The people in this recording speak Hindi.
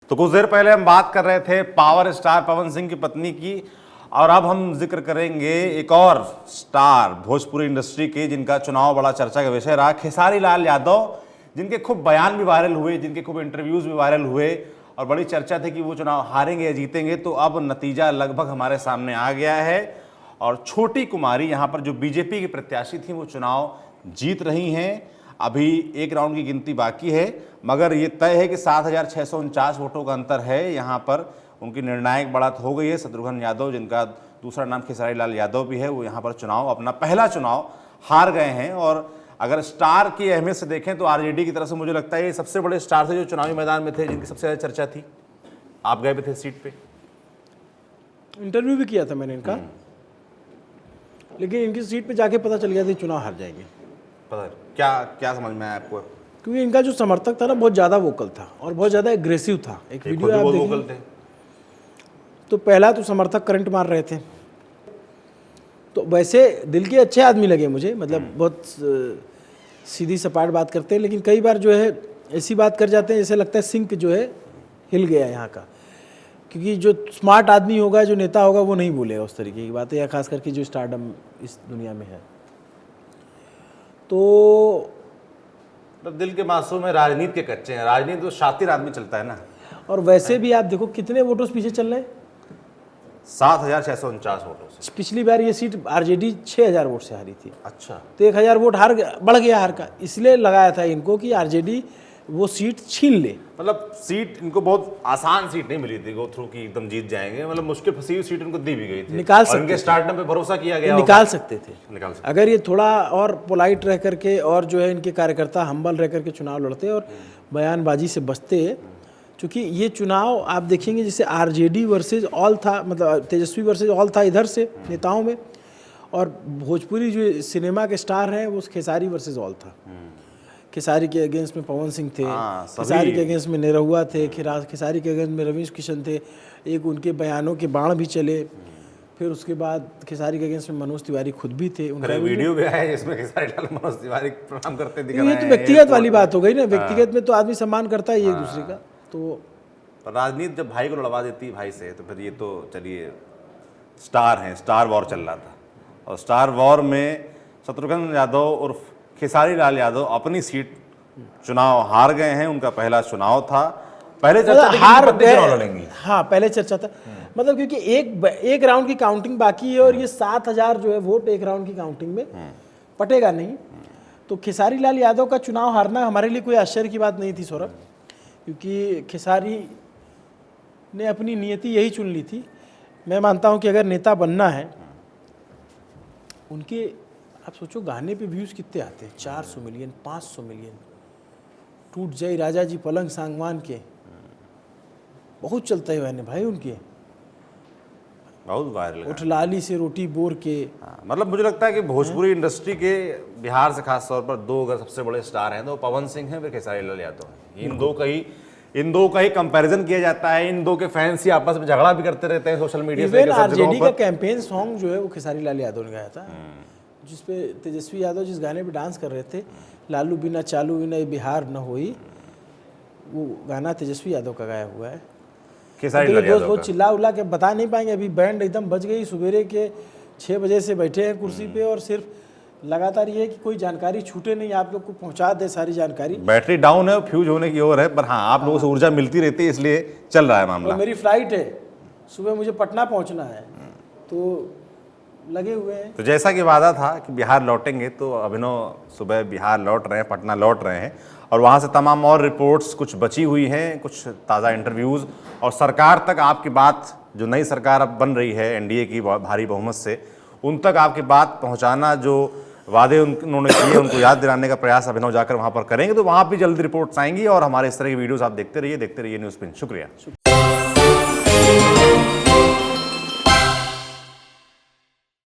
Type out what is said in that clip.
तो कुछ देर पहले हम बात कर रहे थे पावर स्टार पवन सिंह की पत्नी की, और अब हम जिक्र करेंगे एक और स्टार भोजपुरी इंडस्ट्री के जिनका चुनाव बड़ा चर्चा का विषय रहा, खेसारी लाल यादव, जिनके खूब बयान भी वायरल हुए, जिनके खूब इंटरव्यूज भी वायरल हुए और बड़ी चर्चा थी कि वो चुनाव हारेंगे या जीतेंगे। तो अब नतीजा लगभग हमारे सामने आ गया है और छोटी कुमारी यहाँ पर जो बीजेपी की प्रत्याशी थी वो चुनाव जीत रही हैं। अभी एक राउंड की गिनती बाकी है, मगर ये तय है कि 7,649 वोटों का अंतर है। यहाँ पर उनकी निर्णायक बढ़त हो गई है। शत्रुघ्न यादव, जिनका दूसरा नाम खेसारी लाल यादव भी है, वो यहाँ पर चुनाव अपना पहला चुनाव हार गए हैं। और अगर स्टार की अहमियत से देखें तो आरजेडी की तरफ से मुझे लगता है ये सबसे बड़े स्टार थे जो चुनावी मैदान में थे, जिनकी सबसे ज़्यादा चर्चा थी। आप गए भी थे सीट पे, इंटरव्यू भी किया था मैंने इनका, लेकिन इनकी सीट पे जाके पता चल गया था चुनाव हार जाएंगे। पता है क्या क्या समझ में आया आपको? क्योंकि इनका जो समर्थक था ना बहुत ज़्यादा वोकल था और बहुत ज़्यादा एग्रेसिव था। एक वीडियो आप देखिए तो पहला तो समर्थक करंट मार रहे थे। तो वैसे दिल के अच्छे आदमी लगे मुझे, मतलब बहुत सीधी सपाट बात करते हैं, लेकिन कई बार जो है ऐसी बात कर जाते हैं जैसे लगता है सिंक जो है हिल गया यहाँ का। क्योंकि जो स्मार्ट आदमी होगा, जो नेता होगा, वो नहीं बोलेगा उस तरीके की बातें, या खास करके जो स्टारडम इस दुनिया में है। तो दिल के मासूम है, राजनीति के कच्चे हैं। राजनीति तो शातिर आदमी चलता है ना। और वैसे भी आप देखो कितने वोटों से पीछे चल रहे हैं, 7,649 वोटों से। पिछली बार ये सीट आरजेडी 6,000 वोट से हारी थी। अच्छा, तो 1,000 वोट बढ़ गया हार का, इसलिए लगाया था इनको कि आरजेडी वो सीट छीन ले। मतलब सीट इनको बहुत आसान सीट नहीं मिली थी गो थ्रू की एकदम जीत जाएंगे, मतलब मुश्किल फंसी हुई सीट इनको दी भी गई थी। निकाल सकते, इनके स्टार्टअप पे भरोसा किया गया, निकाल सकते थे। निकाल सकते। अगर ये थोड़ा और पोलाइट रह करके और जो है इनके कार्यकर्ता हम्बल रह करके चुनाव लड़ते और बयानबाजी से बचते, क्योंकि ये चुनाव आप देखेंगे जैसे आरजेडी वर्सेज ऑल था, मतलब तेजस्वी वर्सेज ऑल था इधर से नेताओं में, और भोजपुरी जो सिनेमा के स्टार हैं वो खेसारी वर्सेज ऑल था। खेसारी के अगेंस्ट में पवन सिंह थे, खेसारी के अगेंस्ट में निरहुआ थे, खेसारी के अगेंस्ट में रवीश किशन थे। एक उनके बयानों के बाण भी चले। फिर उसके बाद खेसारी के अगेंस्ट में मनोज तिवारी खुद भी थे। उनका वीडियो भी आया जिसमें खेसारी लाल मनोज तिवारी प्रणाम करते दिख रहे हैं। ये तो व्यक्तिगत वाली बात हो गई ना, व्यक्तिगत में तो आदमी सम्मान करता है एक दूसरे का। तो राजनीति जब भाई को लड़वा देती है भाई से, तो फिर ये तो चलिए स्टार हैं, स्टार वॉर चल रहा था। और स्टार वॉर में शत्रुघ्न यादव उर्फ खेसारी लाल यादव अपनी सीट चुनाव हार गए हैं। उनका पहला चुनाव था, पहले चर्चा हार गए। हाँ, पहले चर्चा था, मतलब क्योंकि एक राउंड की काउंटिंग बाकी है और ये 7,000 जो है वोट एक राउंड की काउंटिंग में पटेगा नहीं। तो खेसारी लाल यादव का चुनाव हारना हमारे लिए कोई आश्चर्य की बात नहीं थी सौरभ, क्योंकि खेसारी ने अपनी नियति यही चुन ली थी। मैं मानता हूं कि अगर नेता बनना है, उनके आप सोचो गाने पे व्यूज़ कितने आते हैं, 400 मिलियन, 500 मिलियन। टूट जाए राजा जी पलंग सांगवान के बहुत चलता है गाने भाई उनके, बहुत वायरल। उठ लाली से रोटी बोर के। मतलब मुझे लगता है कि भोजपुरी इंडस्ट्री के बिहार से खास तौर पर दो अगर सबसे बड़े स्टार हैं तो पवन सिंह हैं, फिर खेसारी लाल यादव हैं। इन दो का ही कंपैरिजन किया जाता है। इन दो के फैंस ही आपस में झगड़ा भी करते रहते हैं सोशल मीडिया पे। आरजेडी का कैंपेन सॉन्ग जो है वो खेसारी लाल यादव ने गाया था, जिसपे तेजस्वी यादव जिस गाने पे डांस कर रहे थे, लालू बिना चालू बिना ये बिहार न होई, वो गाना तेजस्वी यादव का गाया हुआ है। खेसारी लाल यादव बहुत चिल्ला उल्ला के बता नहीं पाएंगे। अभी बैंड एकदम बज गई, सवेरे के 6 बजे से बैठे हैं कुर्सी पे और सिर्फ लगातार ये है कि कोई जानकारी छूटे नहीं, आप लोग को पहुंचा दे सारी जानकारी। बैटरी डाउन है, फ्यूज होने की ओर है, पर हाँ आप लोगों से ऊर्जा मिलती रहती है, इसलिए चल रहा है मामला। मेरी फ्लाइट है, सुबह मुझे पटना पहुंचना है, तो लगे हुए हैं। तो जैसा कि वादा था कि बिहार लौटेंगे, तो अभिनव सुबह बिहार लौट रहे हैं, पटना लौट रहे हैं, और वहाँ से तमाम और रिपोर्ट्स कुछ बची हुई हैं, कुछ ताज़ा इंटरव्यूज़, और सरकार तक आपकी बात, जो नई सरकार अब बन रही है एनडीए की भारी बहुमत से, उन तक आपकी बात पहुँचाना, जो वादे उन्होंने किए उनको याद दिलाने का प्रयास अभिनव जाकर वहाँ पर करेंगे। तो वहाँ भी जल्दी रिपोर्ट्स आएंगी और हमारे इस तरह की वीडियोज़ आप देखते रहिए न्यूज़ पिन। शुक्रिया।